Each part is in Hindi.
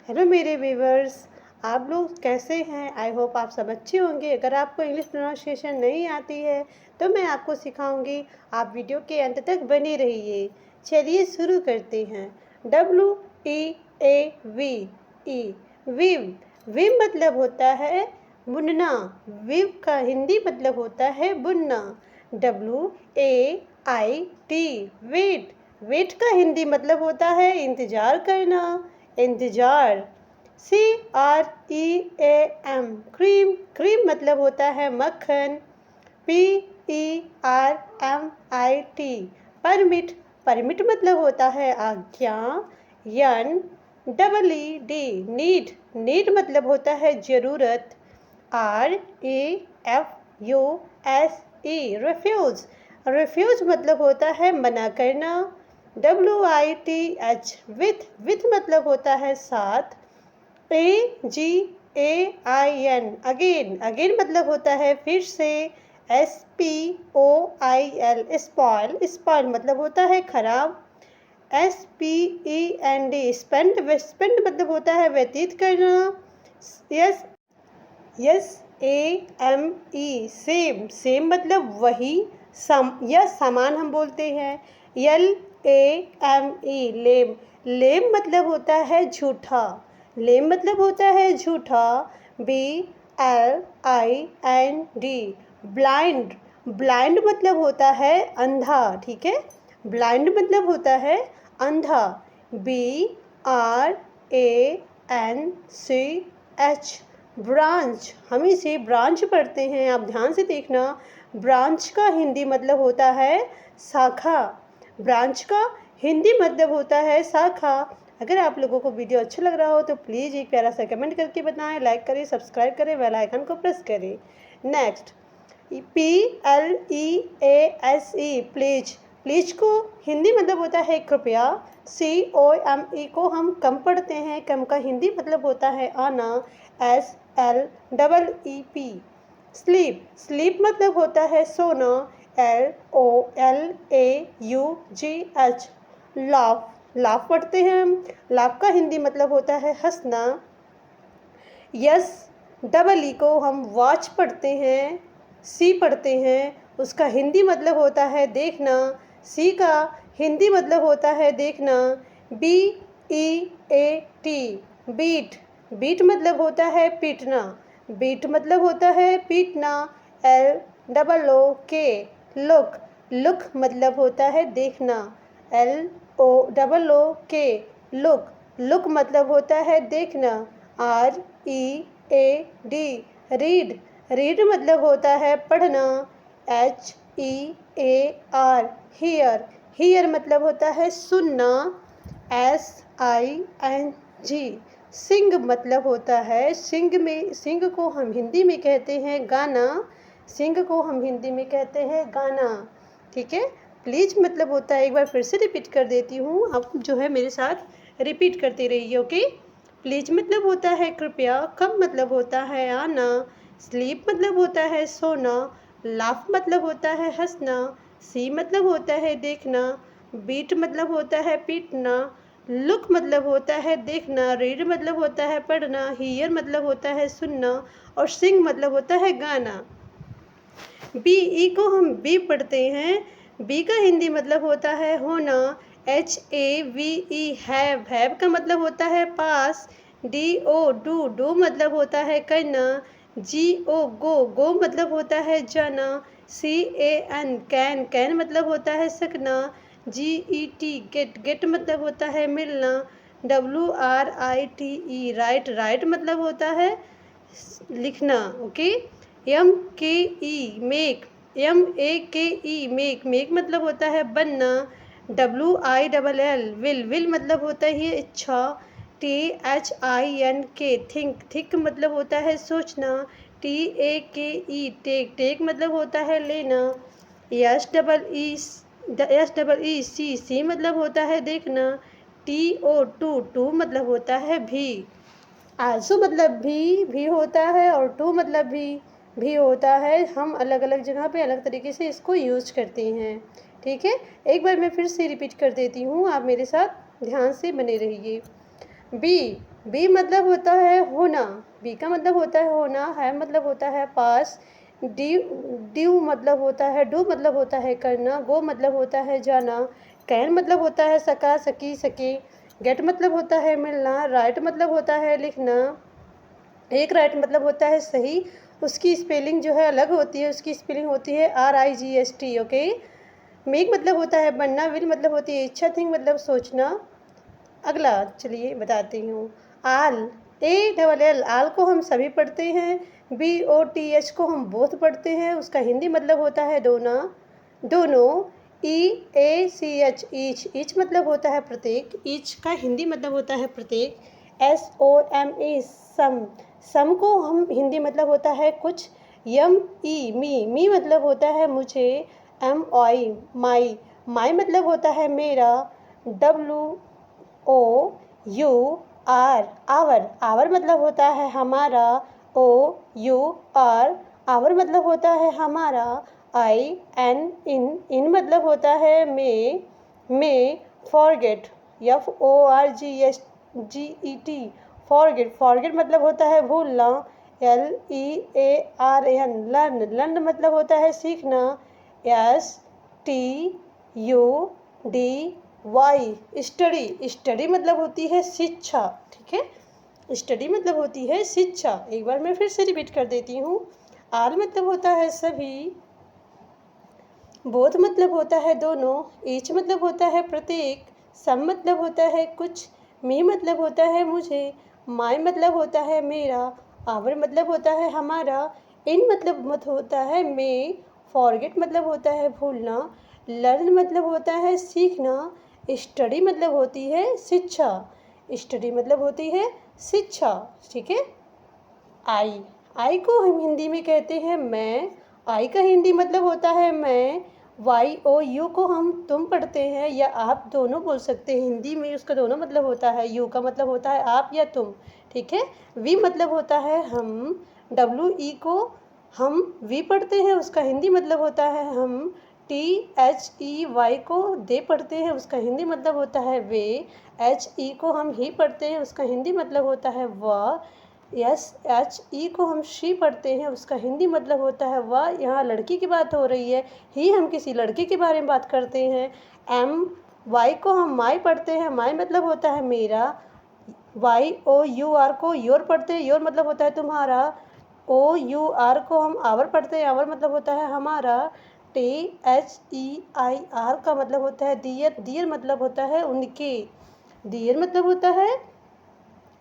हेलो मेरे व्यूवर्स, आप लोग कैसे हैं? आई होप आप सब अच्छे होंगे। अगर आपको इंग्लिश प्रोनाउंसिएशन नहीं आती है तो मैं आपको सिखाऊंगी। आप वीडियो के अंत तक बने रहिए। चलिए शुरू करते हैं। WEAV ई विव। विव मतलब होता है बुनना। विव का हिंदी मतलब होता है बुनना। WAIT wait. वेट का हिंदी मतलब होता है इंतज़ार करना, इंतज़ार। CREAM cream. क्रीम मतलब होता है मक्खन। PERMIT permit. परमिट मतलब होता है आज्ञा। NEED need. नीड मतलब होता है ज़रूरत। REFUSE refuse. रिफ्यूज़ मतलब होता है मना करना। WITH विथ मतलब होता है साथ। AGAIN again. अगेन मतलब होता है फिर से। SPOIL spoil. स्पॉइल मतलब होता है खराब। SPEND spend. स्पेंड मतलब होता है व्यतीत करना। SAME same. सेम मतलब वही, या सामान हम बोलते हैं। LAME लेम। लेम मतलब होता है झूठा। लेम मतलब होता है झूठा। BLIND blind. ब्लाइंड मतलब होता है अंधा। ठीक है, ब्लाइंड मतलब होता है अंधा। BRANCH branch. हम इसे ब्रांच पढ़ते हैं, आप ध्यान से देखना। ब्रांच का हिंदी मतलब होता है शाखा। ब्रांच का हिंदी मतलब होता है शाखा। अगर आप लोगों को वीडियो अच्छा लग रहा हो तो प्लीज़ एक प्यारा सा कमेंट करके बताएं, लाइक करें, सब्सक्राइब करें, बेल आइकन को प्रेस करें। Next, PLEASE please. प्लीज को हिंदी मतलब होता है कृपया। COME को हम कम पढ़ते हैं, कम का हिंदी मतलब होता है आना। SLEEP sleep. स्लीप मतलब होता है सोना। LOLAUGH laugh. लाफ पढ़ते हैं हम। लाफ का हिंदी मतलब होता है हंसना। YES को हम वॉच पढ़ते हैं। सी पढ़ते हैं, उसका हिंदी मतलब होता है देखना। सी का हिंदी मतलब होता है देखना। BEAT beat. बीट मतलब होता है पीटना। बीट मतलब होता है पीटना। LOOK look. लुक मतलब होता है देखना। LOOK look. लुक मतलब होता है देखना। READ read. रीड मतलब होता है पढ़ना। HEAR here. हियर मतलब होता है सुनना। SING सिंग मतलब होता है सिंग में। सिंग को हम हिंदी में कहते हैं गाना। सिंग को हम हिंदी में कहते हैं गाना। ठीक है, प्लीज मतलब होता है, एक बार फिर से रिपीट कर देती हूँ, आप जो है मेरे साथ रिपीट करते रहिए। ओके, प्लीज मतलब होता है कृपया। कम मतलब होता है आना। स्लीप मतलब होता है सोना। लाफ मतलब होता है हंसना। सी मतलब होता है देखना। बीट मतलब होता है पीटना। लुक मतलब होता है देखना। रीड मतलब होता है पढ़ना। हियर मतलब होता है सुनना। और सिंग मतलब होता है गाना। BE को हम बी पढ़ते हैं। बी का हिंदी मतलब होता है होना। HAVE हैव का मतलब होता है पास। DO डू मतलब होता है करना। GO गो मतलब होता है जाना। CAN कैन मतलब होता है सकना। GET गेट मतलब होता है मिलना। WRITE राइट मतलब होता है लिखना। ओके, MKE मेक मतलब होता है बनना। WILL विल मतलब होता है इच्छा। THINK थिंक मतलब होता है सोचना। TAKE टेक मतलब होता है लेना। SEE मतलब होता है देखना। TO टू मतलब होता है भी। आंसू मतलब भी होता है, और टू मतलब भी होता है। हम अलग अलग जगह पे अलग तरीके से इसको यूज करते हैं। ठीक है, एक बार मैं फिर से रिपीट कर देती हूँ, आप मेरे साथ ध्यान से बने रहिए। बी बी मतलब होता है होना, बी का मतलब होता है होना, है मतलब होता है पास, ड्यू मतलब होता है, डू मतलब होता है करना, गो मतलब होता है जाना, कैन मतलब होता है सका सकी सके, गेट मतलब होता है मिलना, राइट मतलब होता है लिखना, एक राइट मतलब होता है सही, उसकी स्पेलिंग जो है अलग होती है, उसकी स्पेलिंग होती है RIGST। ओके। मेक मतलब होता है बनना, विल मतलब होती है इच्छा, थिंक मतलब सोचना। अगला चलिए बताती हूँ। आल, ALL, आल को हम सभी पढ़ते हैं, BOTH को हम बोथ पढ़ते हैं, उसका हिंदी मतलब होता है दोना दोनों। EACH, ईच मतलब होता है प्रत्येक, ईच का हिंदी मतलब होता है प्रत्येक। SOME, सम को हम हिंदी मतलब होता है कुछ। ME, मी मतलब होता है मुझे। MI, माई मतलब होता है मेरा। WOUR, आवर मतलब होता है हमारा। OUR, आवर मतलब होता है हमारा। IN, इन मतलब होता है मैं। फॉरगेट, FORGET, फॉरगेट मतलब होता है भूलना। LEARN, लर्न मतलब होता है सीखना। STUDY, स्टडी मतलब होती है शिक्षा। ठीक है, स्टडी मतलब होती है शिक्षा। एक बार मैं फिर से रिपीट कर देती हूँ। आल मतलब होता है सभी, बोथ मतलब होता है दोनों, ईच मतलब होता है प्रत्येक, सम मतलब होता है कुछ, मी मतलब होता है मुझे, माई मतलब होता है मेरा, आवर मतलब होता है हमारा, इन मतलब होता है मैं, फॉरगेट मतलब होता है भूलना, लर्न मतलब होता है सीखना, स्टडी मतलब होती है शिक्षा, स्टडी मतलब होती है शिक्षा। ठीक है। आई को हम हिंदी में कहते हैं मैं, आई का हिंदी मतलब होता है मैं। YOU को हम तुम पढ़ते हैं या आप दोनों बोल सकते हैं, हिंदी में उसका दोनों मतलब होता है। यू का मतलब होता है आप या तुम। ठीक है। वी मतलब होता है हम। WE को हम वी पढ़ते हैं, उसका हिंदी मतलब होता है हम। THEY को दे पढ़ते हैं, उसका हिंदी मतलब होता है वे। HE को हम ही पढ़ते हैं, उसका हिंदी मतलब होता है वह। SHE को हम शी पढ़ते हैं, उसका हिंदी मतलब होता है वह। यहाँ लड़की की बात हो रही है, ही हम किसी लड़के के बारे में बात करते हैं। MY को हम माई पढ़ते हैं, माई मतलब होता है मेरा। YOUR को योर पढ़ते हैं, योर मतलब होता है तुम्हारा। OUR को हम आवर पढ़ते हैं, आवर मतलब होता है हमारा। THEIR का मतलब होता है दियर, दियर मतलब होता है उनके, दियर मतलब होता है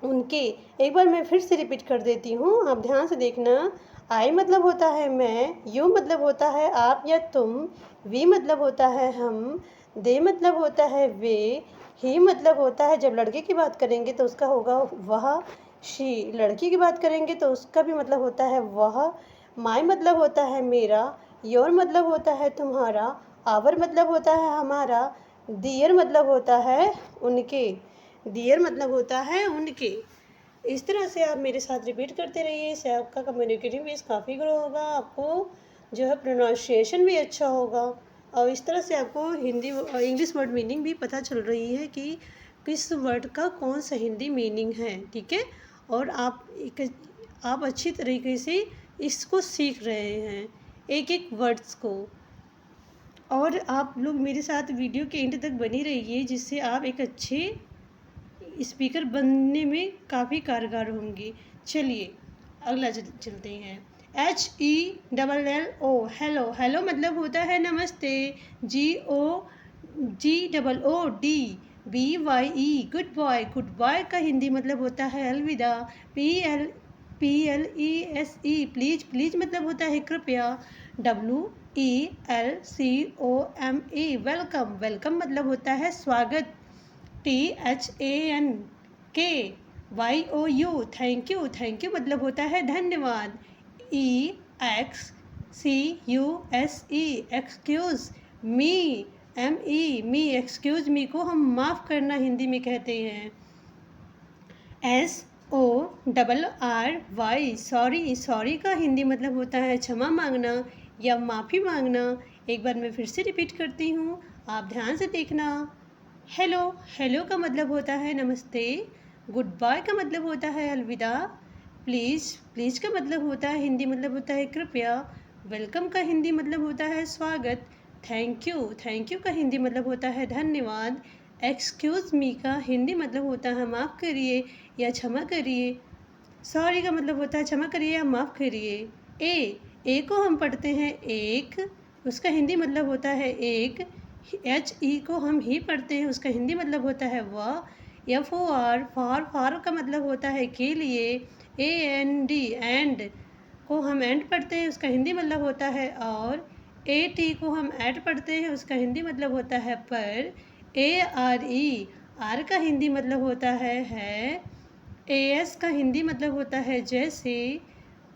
उनके। एक बार मैं फिर से रिपीट कर देती हूँ, आप ध्यान से देखना। आई मतलब होता है मैं, यू मतलब होता है आप या तुम, वी मतलब होता है हम, दे मतलब होता है वे, ही मतलब होता है जब लड़के की बात करेंगे तो उसका होगा वह, शी लड़की की बात करेंगे तो उसका भी मतलब होता है वह, माई मतलब होता है मेरा, योर मतलब होता है तुम्हारा, आवर मतलब होता है हमारा, दियर मतलब होता है उनके, डियर मतलब होता है उनके। इस तरह से आप मेरे साथ रिपीट करते रहिए, इससे आपका कम्युनिकेटिव बेस काफ़ी ग्रो होगा, आपको जो है प्रोनाउंसिएशन भी अच्छा होगा, और इस तरह से आपको हिंदी इंग्लिश वर्ड मीनिंग भी पता चल रही है कि किस वर्ड का कौन सा हिंदी मीनिंग है। ठीक है। और आप अच्छी तरीके से इसको सीख रहे हैं, एक एक वर्ड्स को। और आप लोग मेरे साथ वीडियो के एंड तक बनी रहिए, जिससे आप एक अच्छे स्पीकर बनने में काफ़ी कारगर होंगे। चलिए अगला चलते हैं। HELLO, हेलो, हेलो मतलब होता है नमस्ते। GOOD, BYE, good boy, good boy का हिंदी मतलब होता है अलविदा। PLESE, प्लीज, प्लीज मतलब होता है कृपया। WELCOME, वेलकम, वेलकम मतलब होता है स्वागत। THANKYOU, thank you, thank you मतलब होता है धन्यवाद। EXCUSE, excuse me. Me, excuse me को हम माफ़ करना हिंदी में कहते हैं। SORRY, सॉरी, सॉरी का हिंदी मतलब होता है क्षमा मांगना या माफ़ी मांगना। एक बार मैं फिर से रिपीट करती हूँ, आप ध्यान से देखना। हेलो, हेलो का मतलब होता है नमस्ते। गुड बाय का मतलब होता है अलविदा। प्लीज़, प्लीज़ का मतलब होता है हिंदी मतलब होता है कृपया। वेलकम का हिंदी मतलब होता है स्वागत। थैंक यू, थैंक यू का हिंदी मतलब होता है धन्यवाद। एक्सक्यूज़ मी का हिंदी मतलब होता है माफ़ करिए या क्षमा करिए। सॉरी का मतलब होता है क्षमा करिए या माफ़ करिए। ए को हम पढ़ते हैं एक, उसका हिंदी मतलब होता है एक। एच ई को हम ही पढ़ते हैं, उसका हिंदी मतलब होता है वह। एफ ओ आर फॉर का मतलब होता है के लिए। ए एन डी एंड को हम एंड पढ़ते हैं, उसका हिंदी मतलब होता है और। ए टी को हम ऐट पढ़ते हैं, उसका हिंदी मतलब होता है पर। ए आर ई आर का हिंदी मतलब होता है। एस का हिंदी मतलब होता है जैसे।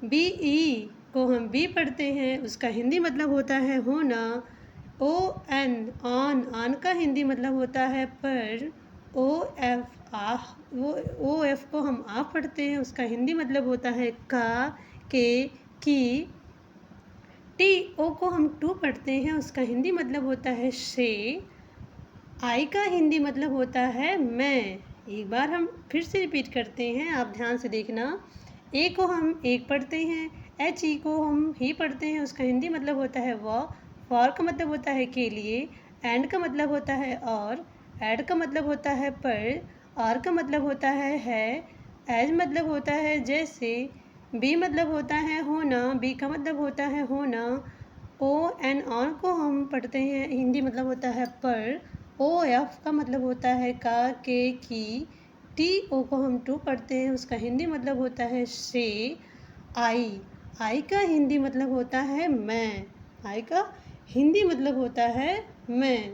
बी ई को हम बी पढ़ते हैं, उसका हिंदी मतलब होता है होना। ओ एन ऑन का हिंदी मतलब होता है पर। ओ एफ आह वो ओ एफ को हम आप पढ़ते हैं, उसका हिंदी मतलब होता है का के की। टी ओ को हम टू पढ़ते हैं, उसका हिंदी मतलब होता है से। आई का हिंदी मतलब होता है मैं। एक बार हम फिर से रिपीट करते हैं, आप ध्यान से देखना। ए को हम एक पढ़ते हैं, एच ई को हम ही पढ़ते हैं, उसका हिंदी मतलब होता है वह। फॉर का मतलब होता है के लिए। एंड का मतलब होता है और। ऐड का मतलब होता है पर। आर का मतलब होता है। एज मतलब होता है जैसे। बी मतलब होता है होना, बी का मतलब होता है होना। ओ एन ऑन को हम पढ़ते हैं, हिंदी मतलब होता है पर। ओ एफ का मतलब होता है का के की। टी ओ को हम टू पढ़ते हैं, उसका हिंदी मतलब होता है से। आई का हिंदी मतलब होता है मैं। आई का हिंदी मतलब होता है मैं।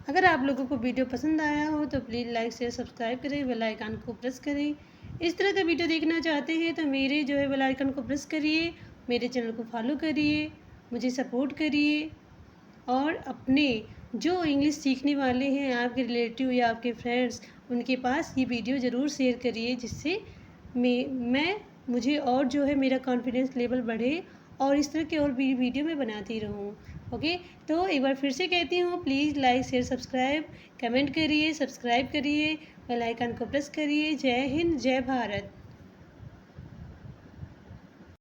अगर आप लोगों को वीडियो पसंद आया हो तो प्लीज़ लाइक शेयर सब्सक्राइब करें, बेल आइकन को प्रेस करें। इस तरह का वीडियो देखना चाहते हैं तो मेरे जो है बेल आइकन को प्रेस करिए, मेरे चैनल को फॉलो करिए, मुझे सपोर्ट करिए। और अपने जो इंग्लिश सीखने वाले हैं, आपके रिलेटिव या आपके फ्रेंड्स, उनके पास ये वीडियो ज़रूर शेयर करिए, जिससे मैं मुझे और जो है मेरा कॉन्फिडेंस लेवल बढ़े और इस तरह के और भी वीडियो मैं बनाती रहूँ। ओके, तो एक बार फिर से कहती हूँ, please like share subscribe, comment करिए, सब्सक्राइब करिए, बेल आइकन को प्रेस करिए। जय हिंद, जय भारत।